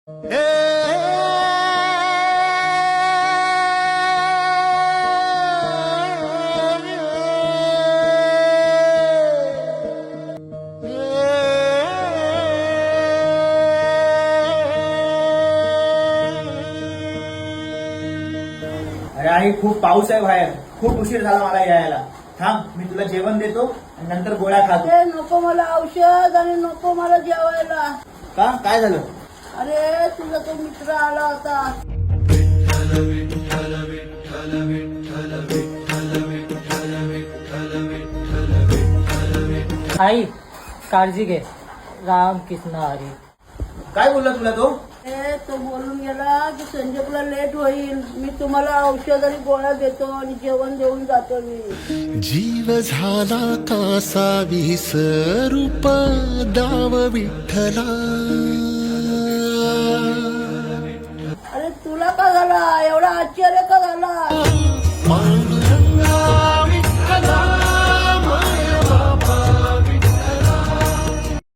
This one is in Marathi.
अरे आई, खूप पाऊस आहे बाहेर. खूप उशीर झाला मला यायला. थांब, मी तुला जेवण देतो आणि नंतर गोळ्या खातो. अरे नको मला औषध आणि नको मला जेवायला. का, काय झालं? अरे तुझा तो मित्र आला होता. आई काळजी घे. राम कृष्ण हरी. काय बोलला तुला तो? तो बोलून गेला की संजयला लेट होईल, मी तुम्हाला औषध आणि गोळ्या देतो आणि जेवण देऊन जातो मी. जीव झाला कासा विसरूप दाव विठ्ठला. अरे तुला का झाला एवढा आश्चर्य का झाला?